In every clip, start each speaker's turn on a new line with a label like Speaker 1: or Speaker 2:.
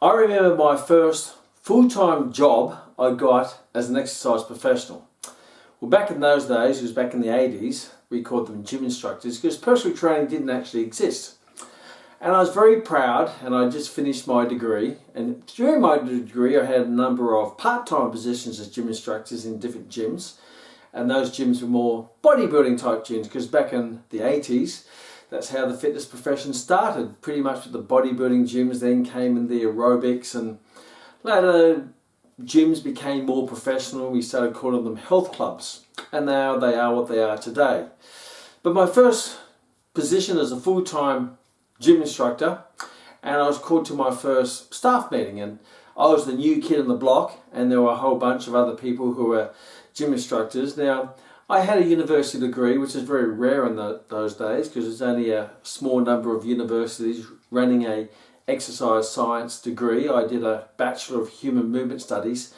Speaker 1: I remember my first full-time job I got as an exercise professional. Well, back in those days, it was back in the 80s, we called them gym instructors because personal training didn't actually exist. And I was very proud, and I just finished my degree, and during my degree I had a number of part-time positions as gym instructors in different gyms, and those gyms were more bodybuilding type gyms because back in the 80s that's how the fitness profession started, pretty much with the bodybuilding gyms. Then came in the aerobics, and later gyms became more professional. We started calling them health clubs, and now they are what they are today. But my first position as a full-time gym instructor, and I was called to my first staff meeting, and I was the new kid on the block, and there were a whole bunch of other people who were gym instructors. Now, I had a university degree, which is very rare in those days because there's only a small number of universities running a exercise science degree. I did a Bachelor of Human Movement Studies,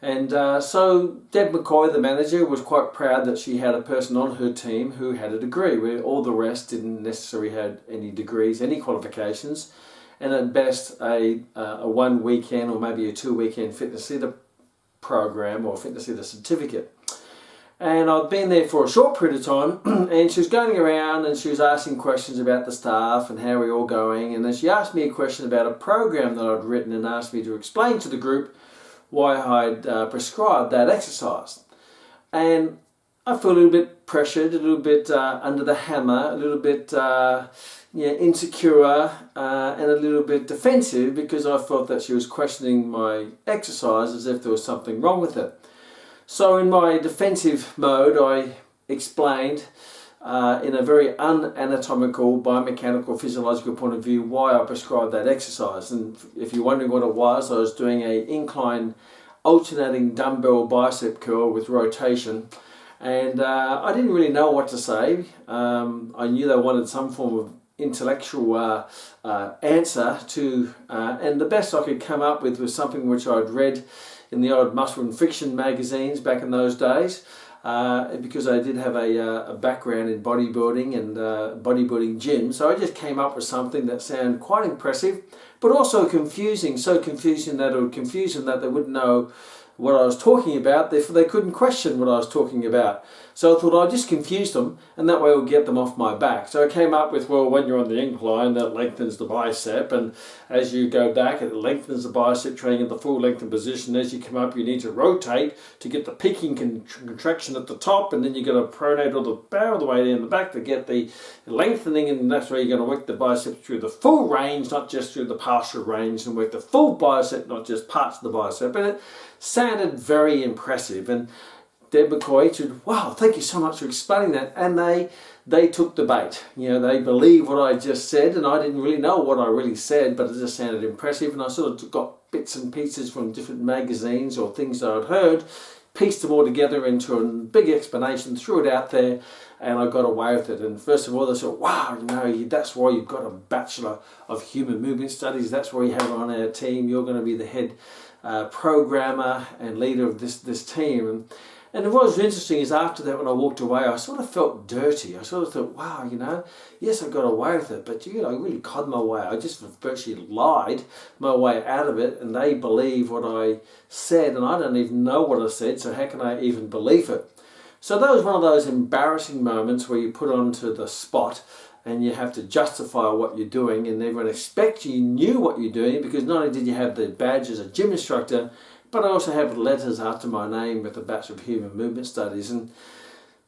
Speaker 1: and so Deb McCoy, the manager, was quite proud that she had a person on her team who had a degree, where all the rest didn't necessarily have any degrees, any qualifications, and at best a 1 weekend or maybe a 2 weekend fitness leader program or fitness leader certificate. And I'd been there for a short period of time, and she was going around and she was asking questions about the staff and how we're all going, and then she asked me a question about a program that I'd written and asked me to explain to the group why I'd prescribed that exercise. And I felt a little bit pressured, a little bit under the hammer, a little bit insecure, and a little bit defensive because I felt that she was questioning my exercise as if there was something wrong with it. So in my defensive mode, I explained in a very unanatomical, biomechanical, physiological point of view why I prescribed that exercise. And if you're wondering what it was, I was doing an incline alternating dumbbell bicep curl with rotation. And I didn't really know what to say. I knew they wanted some form of intellectual answer to, and the best I could come up with was something which I'd read in the old Muscle and Fiction magazines back in those days, because I did have a background in bodybuilding and bodybuilding gym. So I just came up with something that sounded quite impressive, but also confusing. So confusing that it would confuse them that they wouldn't know what I was talking about, therefore they couldn't question what I was talking about. So I thought I'd just confuse them, and that way it would get them off my back. So I came up with, well, when you're on the incline, that lengthens the bicep, and as you go back, it lengthens the bicep, training in the full lengthened position. As you come up, you need to rotate to get the peaking contraction at the top, and then you've got to pronate all the barrel the way in the back to get the lengthening, and that's where you're going to work the bicep through the full range, not just through the partial range, and work the full bicep, not just parts of the bicep. And it sounded very impressive, and Deb McCoy said, wow, thank you so much for explaining that. And they took the bait. You know, they believed what I just said, and I didn't really know what I really said, but it just sounded impressive. And I sort of got bits and pieces from different magazines or things that I'd heard, pieced them all together into a big explanation, threw it out there, and I got away with it. And first of all, they said, wow, you know, that's why you've got a Bachelor of Human Movement Studies. That's why you have on our team. You're going to be the head programmer and leader of this team. And what was interesting is after that, when I walked away, I sort of felt dirty. I sort of thought, wow, you know, yes, I got away with it, but, you know, I really conned my way. I just virtually lied my way out of it, and they believe what I said, and I don't even know what I said, so how can I even believe it? So that was one of those embarrassing moments where you put onto the spot and you have to justify what you're doing, and everyone expects you knew what you're doing, because not only did you have the badge as a gym instructor, but I also have letters after my name with the Bachelor of Human Movement Studies. And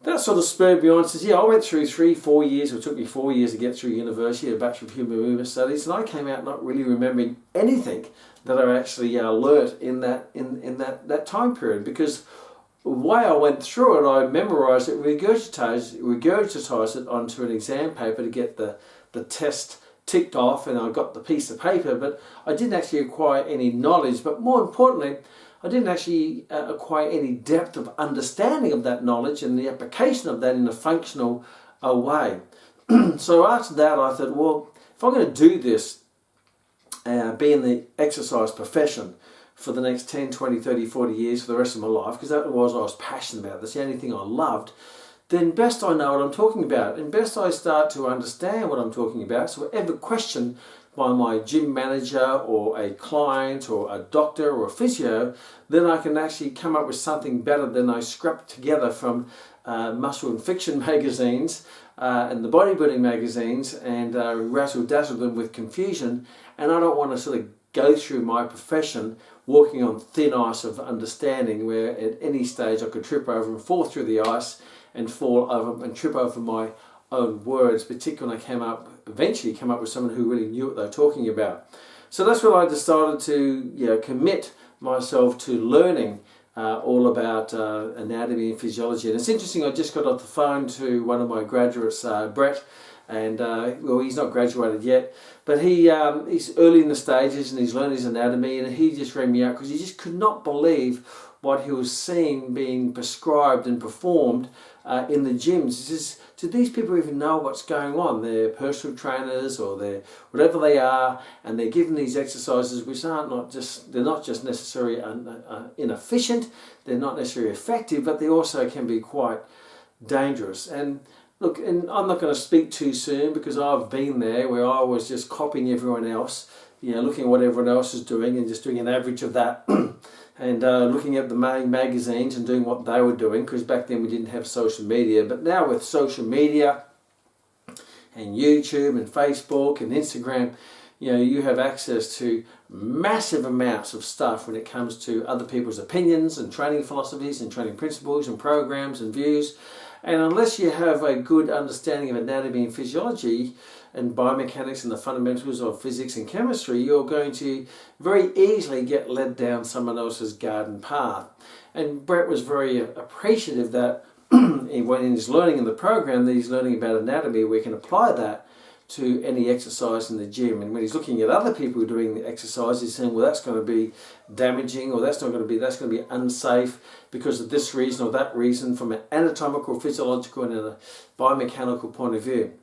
Speaker 1: that sort of spurred me on. It says, yeah, I went through 3-4 years, it took me 4 years to get through university, a Bachelor of Human Movement Studies, and I came out not really remembering anything that I actually learnt in that time period, because the way I went through it, I memorised it, regurgitated it onto an exam paper to get the test ticked off, and I got the piece of paper, but I didn't actually acquire any knowledge. But more importantly, I didn't actually acquire any depth of understanding of that knowledge and the application of that in a functional way. So after that, I thought, well, if I'm going to do this, be in the exercise profession for the next 10, 20, 30, 40 years, for the rest of my life, because that was what I was passionate about, that's the only thing I loved, then best I know what I'm talking about, and best I start to understand what I'm talking about, so whatever question by my gym manager or a client or a doctor or a physio, then I can actually come up with something better than I scrapped together from muscle and fiction magazines and the bodybuilding magazines and razzle-dazzle them with confusion. And I don't want to sort of go through my profession walking on thin ice of understanding, where at any stage I could trip over and fall through the ice and fall over and trip over my own words, particularly when I eventually came up with someone who really knew what they were talking about. So that's when I decided to commit myself to learning all about anatomy and physiology. And it's interesting, I just got off the phone to one of my graduates, Brett, and well, he's not graduated yet, but he's early in the stages and he's learning his anatomy, and he just rang me out because he just could not believe what he was seeing being prescribed and performed in the gyms. He says, do these people even know what's going on? They're personal trainers or they're whatever they are, and they're given these exercises which they're not just necessarily inefficient, they're not necessarily effective, but they also can be quite dangerous. And look, and I'm not going to speak too soon because I've been there where I was just copying everyone else, looking at what everyone else is doing and just doing an average of that. And looking at the magazines and doing what they were doing, because back then we didn't have social media. But now with social media and YouTube and Facebook and Instagram, you have access to massive amounts of stuff when it comes to other people's opinions and training philosophies and training principles and programs and views. And unless you have a good understanding of anatomy and physiology and biomechanics and the fundamentals of physics and chemistry, you're going to very easily get led down someone else's garden path. And Brett was very appreciative that when he's learning in the program, that he's learning about anatomy, we can apply that to any exercise in the gym. And when he's looking at other people doing the exercise, he's saying, well, that's going to be damaging, or that's going to be unsafe because of this reason or that reason, from an anatomical, physiological and a biomechanical point of view.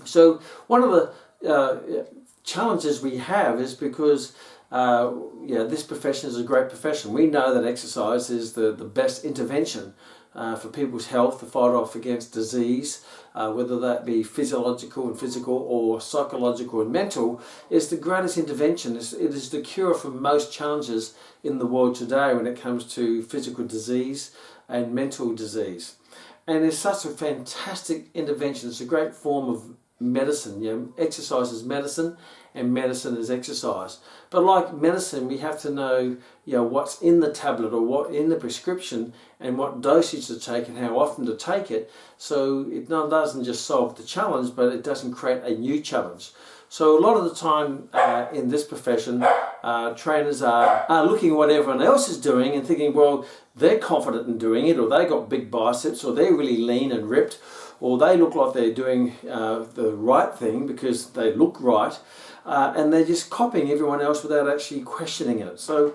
Speaker 1: So one of the challenges we have is because this profession is a great profession. We know that exercise is the best intervention for people's health to fight off against disease, whether that be physiological and physical or psychological and mental. Is the greatest intervention. It is the cure for most challenges in the world today when it comes to physical disease and mental disease. And it's such a fantastic intervention. It's a great form of medicine. Exercise is medicine and medicine is exercise. But like medicine, we have to know what's in the tablet or what in the prescription and what dosage to take and how often to take it, so it doesn't just solve the challenge, but it doesn't create a new challenge. So a lot of the time in this profession, trainers are looking at what everyone else is doing and thinking, well, they're confident in doing it, or they got big biceps, or they're really lean and ripped, or they look like they're doing the right thing because they look right, and they're just copying everyone else without actually questioning it. So,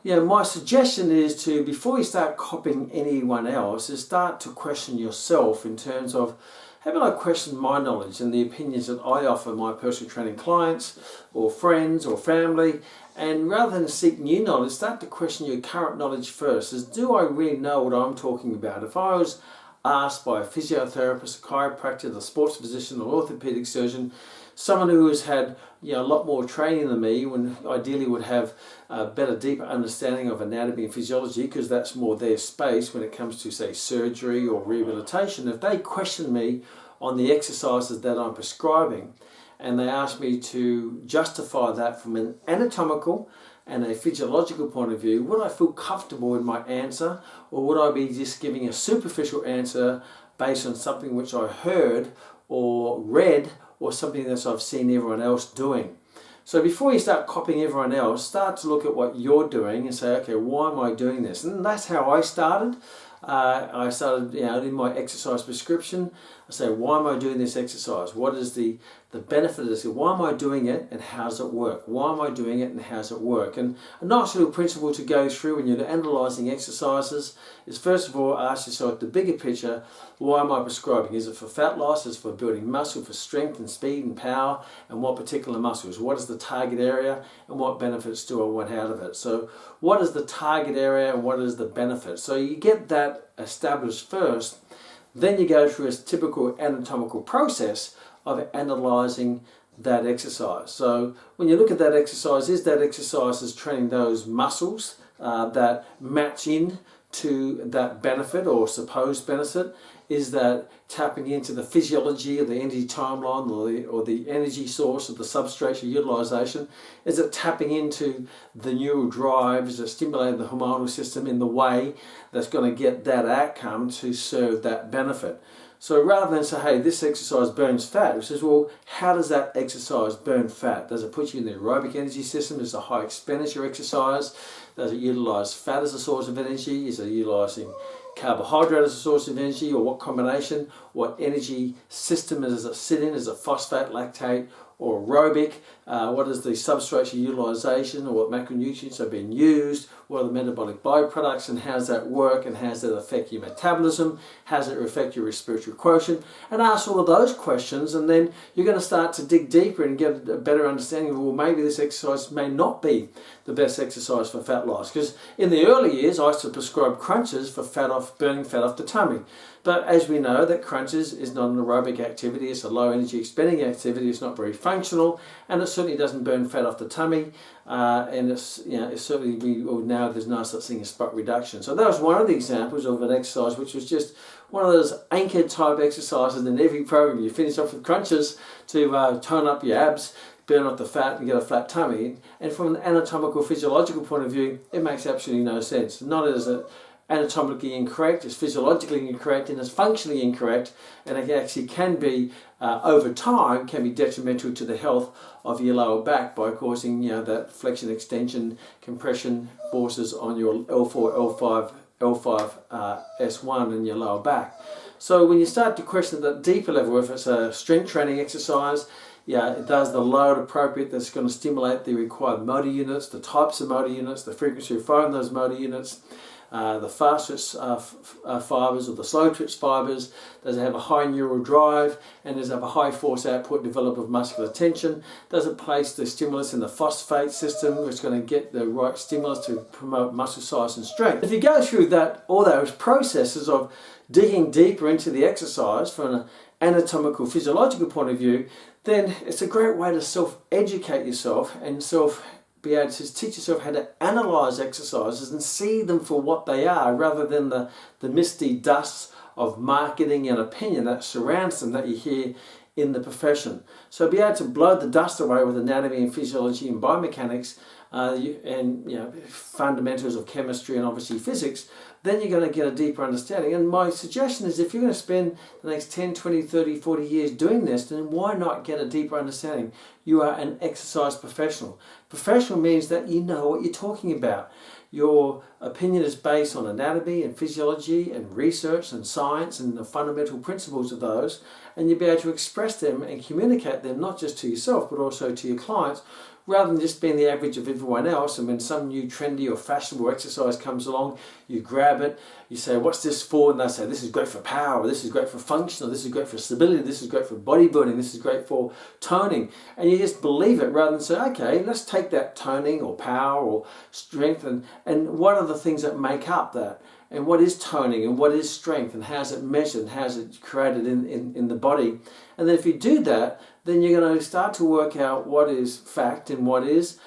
Speaker 1: my suggestion is to, before you start copying anyone else, is start to question yourself in terms of, haven't I questioned my knowledge and the opinions that I offer my personal training clients or friends or family? And rather than seek new knowledge, start to question your current knowledge first. Is, do I really know what I'm talking about? If I was asked by a physiotherapist, a chiropractor, a sports physician, or orthopedic surgeon, someone who has had a lot more training than me, when ideally would have a better, deeper understanding of anatomy and physiology, because that's more their space when it comes to, say, surgery or rehabilitation. If they question me on the exercises that I'm prescribing, and they ask me to justify that from an anatomical and a physiological point of view, would I feel comfortable in my answer, or would I be just giving a superficial answer based on something which I heard or read, or something that I've seen everyone else doing? So before you start copying everyone else, start to look at what you're doing and say, okay, why am I doing this? And that's how I started. I started, in my exercise prescription. I say, why am I doing this exercise? What is the benefit of this? Why am I doing it, and how does it work? Why am I doing it, and how does it work? And a nice little principle to go through when you're analysing exercises is, first of all, ask yourself the bigger picture: why am I prescribing? Is it for fat loss? Is it for building muscle, for strength and speed and power? And what particular muscles? What is the target area, and what benefits do I want out of it? So what is the target area and what is the benefit? So you get that established first, then you go through a typical anatomical process of analysing that exercise. So when you look at that exercise, is that exercise is training those muscles that match in to that benefit or supposed benefit? Is that tapping into the physiology of the energy timeline or the energy source of the substrate utilization? Is it tapping into the neural drive? Is it stimulating the hormonal system in the way that's going to get that outcome to serve that benefit? So rather than say, hey, this exercise burns fat, it says, well, how does that exercise burn fat? Does it put you in the aerobic energy system? Is it a high expenditure exercise? Does it utilize fat as a source of energy? Is it utilizing carbohydrate as a source of energy, or what combination? What energy system does it sit in? Is it phosphate, lactate, or aerobic? What is the substrate utilization, or what macronutrients are being used? What are the metabolic byproducts, and how does that work, and how does that affect your metabolism? How does it affect your respiratory quotient? And ask all of those questions, and then you're going to start to dig deeper and get a better understanding of, well, maybe this exercise may not be the best exercise for fat loss. Because in the early years, I used to prescribe crunches for burning fat off the tummy. But as we know, that crunches is not an aerobic activity, it's a low energy expending activity, it's not very functional, and it certainly doesn't burn fat off the tummy, and it's certainly, now there's no such thing as spot reduction. So that was one of the examples of an exercise which was just one of those anchored type exercises in every program. You finish off with crunches to tone up your abs, burn off the fat and get a flat tummy. And from an anatomical physiological point of view, it makes absolutely no sense. Not as a anatomically incorrect, it's physiologically incorrect, and it's functionally incorrect, and it actually can be over time can be detrimental to the health of your lower back by causing that flexion, extension, compression forces on your L4, L5, S1 in your lower back. So when you start to question at that deeper level, if it's a strength training exercise, it does the load appropriate that's going to stimulate the required motor units, the types of motor units, the frequency of firing those motor units, the fast twitch fibers or the slow twitch fibers. Does it have a high neural drive, and does it have a high force output development of muscular tension? Does it place the stimulus in the phosphate system, which is going to get the right stimulus to promote muscle size and strength? If you go through all those processes of digging deeper into the exercise from an anatomical physiological point of view, then it's a great way to self-educate yourself and be able to teach yourself how to analyze exercises and see them for what they are, rather than the misty dust of marketing and opinion that surrounds them that you hear in the profession. So be able to blow the dust away with anatomy and physiology and biomechanics and fundamentals of chemistry and obviously physics, then you're going to get a deeper understanding. And my suggestion is, if you're going to spend the next 10, 20, 30, 40 years doing this, then why not get a deeper understanding? You are an exercise professional. Professional means that you know what you're talking about. Your opinion is based on anatomy and physiology and research and science and the fundamental principles of those, and you'll be able to express them and communicate them not just to yourself but also to your clients, rather than just being the average of everyone else. And when some new trendy or fashionable exercise comes along, you grab it, you say, what's this for? And they say, this is great for power, or this is great for function, or this is great for stability, this is great for bodybuilding, this is great for toning. And you just believe it rather than say, okay, let's take that toning or power or strength and what are the things that make up that? And what is toning, and what is strength, and how's it measured, and how's it created in the body? And then if you do that, then you're going to start to work out what is fact and what is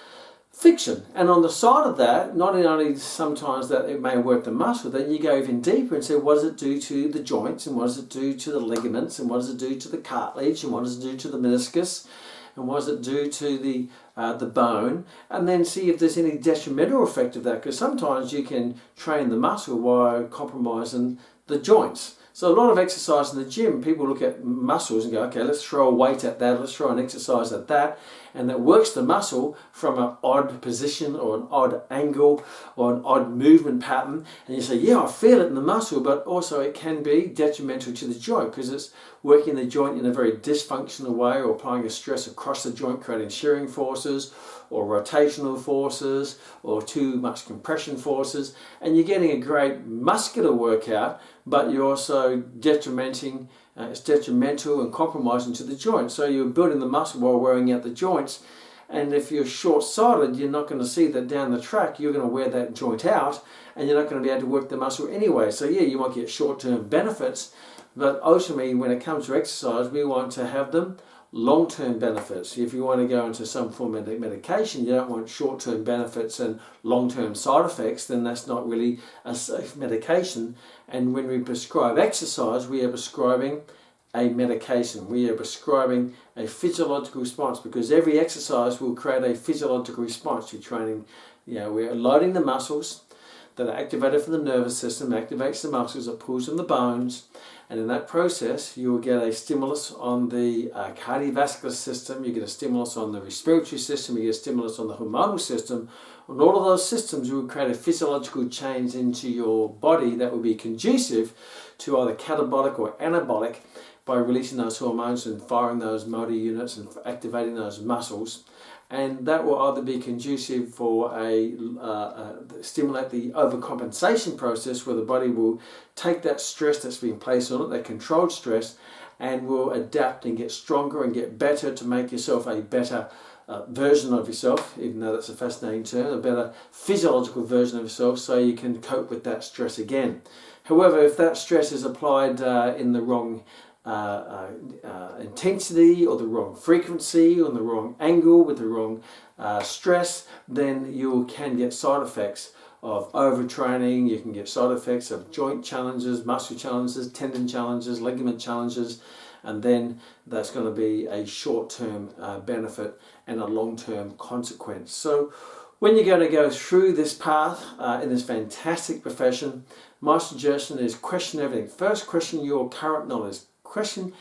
Speaker 1: fiction. And on the side of that, not only sometimes that it may work the muscle, then you go even deeper and say, what does it do to the joints, and what does it do to the ligaments, and what does it do to the cartilage, and what does it do to the meniscus, and what does it do to the bone, and then see if there's any detrimental effect of that, because sometimes you can train the muscle while compromising the joints. So a lot of exercise in the gym, people look at muscles and go, okay, let's throw a weight at that, let's throw an exercise at that, and that works the muscle from an odd position or an odd angle or an odd movement pattern. And you say, yeah, I feel it in the muscle, but also it can be detrimental to the joint because it's working the joint in a very dysfunctional way, or applying a stress across the joint, creating shearing forces or rotational forces or too much compression forces, and you're getting a great muscular workout, but you're also detrimenting, it's detrimental and compromising to the joint. So you're building the muscle while wearing out the joints, and if you're short-sighted, you're not going to see that down the track you're going to wear that joint out, and you're not going to be able to work the muscle anyway. So yeah, you might get short-term benefits, but ultimately when it comes to exercise, we want to have them long-term benefits. If you want to go into some form of medication, you don't want short-term benefits and long-term side effects, then that's not really a safe medication. And when we prescribe exercise, we are prescribing a medication. We are prescribing a physiological response, because every exercise will create a physiological response to training. We're loading the muscles that are activated from the nervous system, activates the muscles, it pulls on the bones, and in that process you will get a stimulus on the cardiovascular system, you get a stimulus on the respiratory system, you get a stimulus on the hormonal system. On all of those systems you will create a physiological change into your body that will be conducive to either catabolic or anabolic, by releasing those hormones and firing those motor units and activating those muscles. And that will either be conducive for stimulate the overcompensation process, where the body will take that stress that's been placed on it, that controlled stress, and will adapt and get stronger and get better to make yourself a better version of yourself, even though that's a fascinating term, a better physiological version of yourself, so you can cope with that stress again. However, if that stress is applied in the wrong intensity, or the wrong frequency, or the wrong angle, with the wrong stress, then you can get side effects of overtraining. You can get side effects of joint challenges, muscle challenges, tendon challenges, ligament challenges, and then that's going to be a short-term benefit and a long-term consequence. So when you're going to go through this path in this fantastic profession, my suggestion is question everything. First, question your current knowledge. Question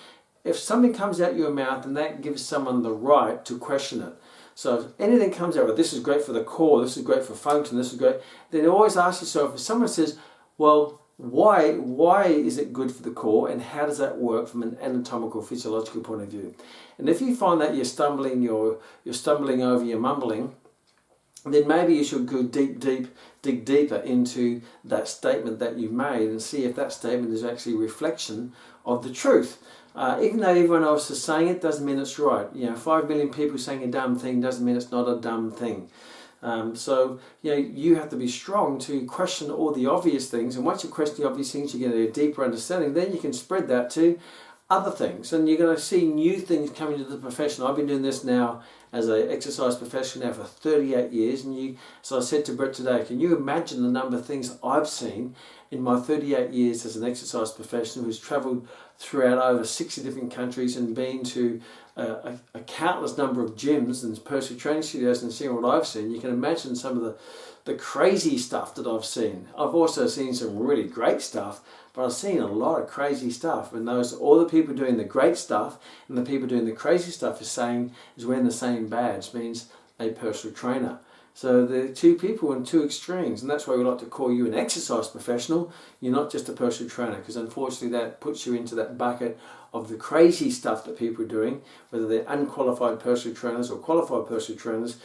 Speaker 1: if something comes out your mouth, and that gives someone the right to question it. So if anything comes out, well, this is great for the core, this is great for function, this is great, then always ask yourself, if someone says, well, why is it good for the core, and how does that work from an anatomical, physiological point of view? And if you find that you're stumbling over, you're mumbling, then maybe you should go dig deeper into that statement that you made and see if that statement is actually a reflection of the truth. Even though everyone else is saying it, doesn't mean it's right. 5 million people saying a dumb thing doesn't mean it's not a dumb thing. So you have to be strong to question all the obvious things, and once you question the obvious things, you get a deeper understanding. Then you can spread that to other things, and you're going to see new things coming into the profession. I've been doing this now as an exercise professional now for 38 years, and so I said to Brett today, can you imagine the number of things I've seen in my 38 years as an exercise professional, who's travelled throughout over 60 different countries and been to a countless number of gyms and personal training studios and seen what I've seen. You can imagine some of the crazy stuff that I've seen. I've also seen some really great stuff, but I've seen a lot of crazy stuff. And all the people doing the great stuff and the people doing the crazy stuff is wearing the same badge, means a personal trainer. So they're two people in two extremes, and that's why we like to call you an exercise professional. You're not just a personal trainer, because unfortunately that puts you into that bucket of the crazy stuff that people are doing, whether they're unqualified personal trainers or qualified personal trainers.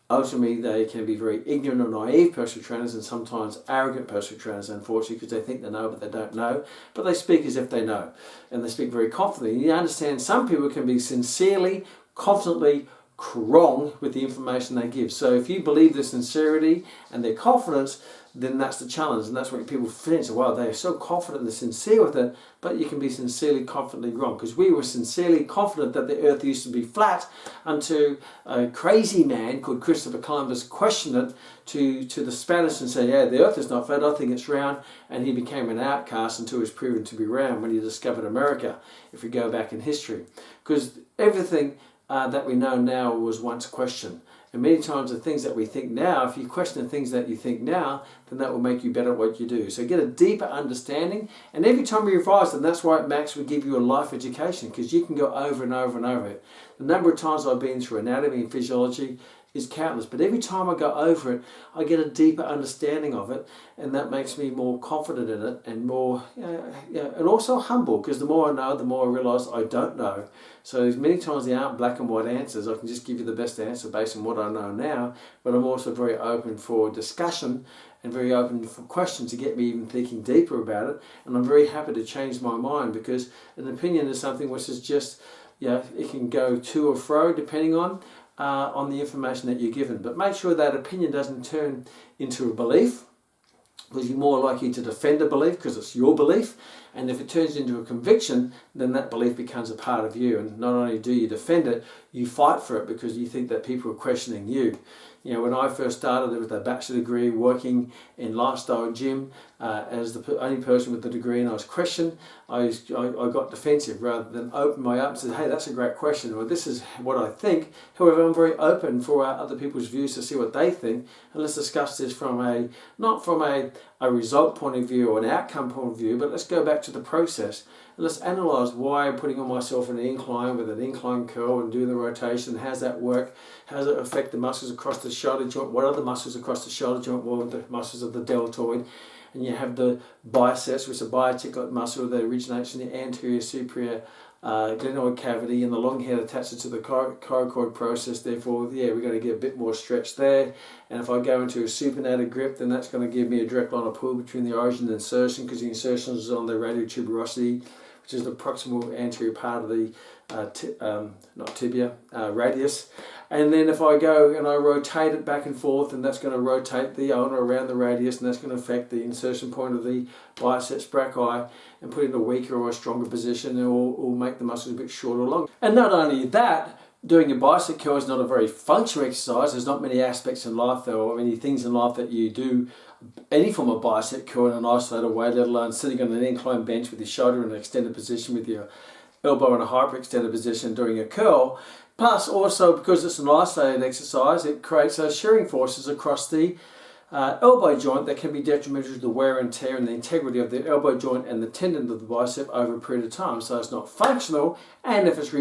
Speaker 1: Ultimately, they can be very ignorant or naive personal trainers, and sometimes arrogant personal trainers, unfortunately, because they think they know but they don't know. But they speak as if they know, and they speak very confidently. You understand, some people can be sincerely, confidently wrong with the information they give. So if you believe their sincerity and their confidence, then that's the challenge, and that's what people think. Wow, they're so confident and they're sincere with it, but you can be sincerely, confidently wrong. Because we were sincerely confident that the earth used to be flat until a crazy man called Christopher Columbus questioned it to the Spanish and said, yeah, the earth is not flat, I think it's round, and he became an outcast until it was proven to be round when he discovered America, if we go back in history. Because everything that we know now was once questioned. And many times the things that we think now, if you question the things that you think now, then that will make you better at what you do. So get a deeper understanding, and every time you revise, and that's why Max would give you a life education, because you can go over and over and over it. The number of times I've been through anatomy and physiology is countless, but every time I go over it, I get a deeper understanding of it, and that makes me more confident in it, and more, and also humble, because the more I know, the more I realise I don't know. So as many times there aren't black and white answers. I can just give you the best answer based on what I know now, but I'm also very open for discussion and very open for questions to get me even thinking deeper about it, and I'm very happy to change my mind, because an opinion is something which is just, it can go to or fro depending on the information that you're given. But make sure that opinion doesn't turn into a belief, because you're more likely to defend a belief because it's your belief, and if it turns into a conviction, then that belief becomes a part of you, and not only do you defend it, you fight for it because you think that people are questioning you. You know, when I first started with a bachelor degree working in lifestyle gym as the only person with the degree, and I was questioned, I got defensive rather than open my up and said, hey, that's a great question, or this is what I think. However, I'm very open for other people's views to see what they think, and let's discuss this from not from a result point of view or an outcome point of view, but let's go back to the process. And let's analyse why I'm putting on myself an incline with an incline curl and doing the rotation. How's that work? How does it affect the muscles across the shoulder joint? What are the muscles across the shoulder joint? Well, the muscles of the deltoid. And you have the biceps, which is a biarticulate muscle that originates in the anterior superior glenoid cavity, and the long head attaches to the coracoid process. Therefore, yeah, we're going to get a bit more stretch there. And if I go into a supinated grip, then that's going to give me a direct line of pull between the origin and insertion, because the insertion is on the radial tuberosity, which is the proximal anterior part of the not tibia, radius. And then if I go and I rotate it back and forth, and that's going to rotate the ulna around the radius, and that's going to affect the insertion point of the biceps brachii and put it in a weaker or a stronger position, or make the muscles a bit shorter or longer. And not only that, doing a bicep curl is not a very functional exercise. There's not many aspects in life, or many things in life that you do any form of bicep curl in an isolated way, let alone sitting on an incline bench with your shoulder in an extended position with your elbow in a hyperextended position doing a curl. Plus, also because it's an isolated exercise, it creates those shearing forces across the elbow joint that can be detrimental to the wear and tear and the integrity of the elbow joint and the tendon of the bicep over a period of time. So it's not functional, and if it's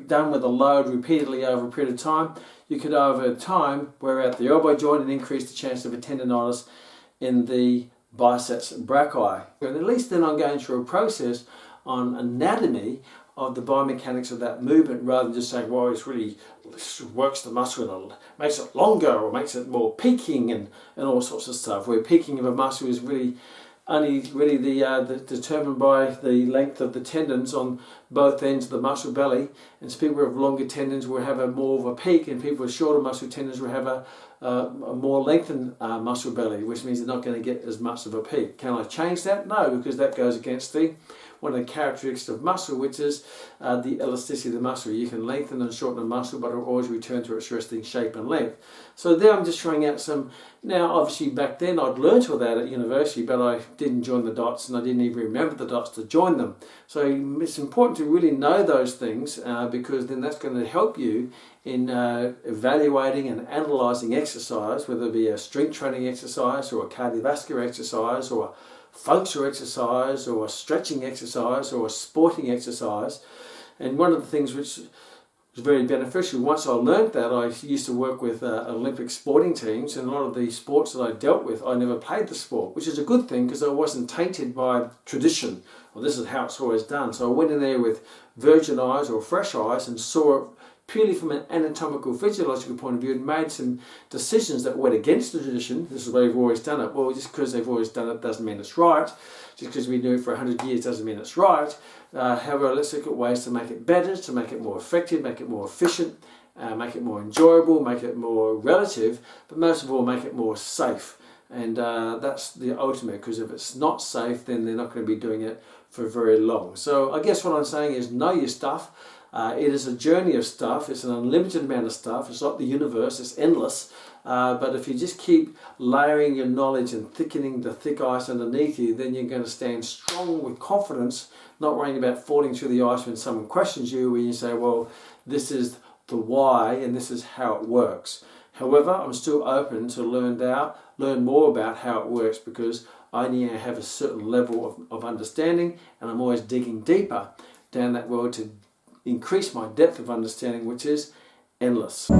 Speaker 1: done with a load repeatedly over a period of time, you could over time wear out the elbow joint and increase the chance of a tendonitis in the biceps brachii. And at least then I'm going through a process on anatomy of the biomechanics of that movement, rather than just saying, well, this works the muscle and makes it longer or makes it more peaking and all sorts of stuff, where peaking of a muscle is really only determined by the length of the tendons on both ends of the muscle belly. And so people who have longer tendons will have more of a peak, and people with shorter muscle tendons will have a more lengthened muscle belly, which means they're not going to get as much of a peak. Can I change that? No, because that goes against one of the characteristics of muscle, which is the elasticity of the muscle. You can lengthen and shorten a muscle, but it will always return to its resting shape and length. So there I'm just throwing out some. Now, obviously back then I'd learnt all that at university, but I didn't join the dots, and I didn't even remember the dots to join them. So it's important to really know those things, because then that's going to help you in evaluating and analysing exercise, whether it be a strength training exercise or a cardiovascular exercise or a functional exercise or a stretching exercise or a sporting exercise. And one of the things which was very beneficial, once I learned that, I used to work with Olympic sporting teams, and a lot of the sports that I dealt with, I never played the sport, which is a good thing because I wasn't tainted by tradition. Well, this is how it's always done. So I went in there with virgin eyes or fresh eyes and saw it purely from an anatomical, physiological point of view, and made some decisions that went against the tradition. This is the way we've always done it. Well, just because they've always done it doesn't mean it's right. Just because we do it for 100 years doesn't mean it's right. However, let's look at ways to make it better, to make it more effective, make it more efficient, make it more enjoyable, make it more relative, but most of all, make it more safe. And that's the ultimate, because if it's not safe, then they're not going to be doing it for very long. So I guess what I'm saying is know your stuff. It is a journey of stuff. It's an unlimited amount of stuff. It's like the universe. It's endless. But if you just keep layering your knowledge and thickening the thick ice underneath you, then you're going to stand strong with confidence, not worrying about falling through the ice when someone questions you, where you say, well, this is the why and this is how it works. However, I'm still open to learn more about how it works, because I need to have a certain level of understanding, and I'm always digging deeper down that world to increase my depth of understanding, which is endless.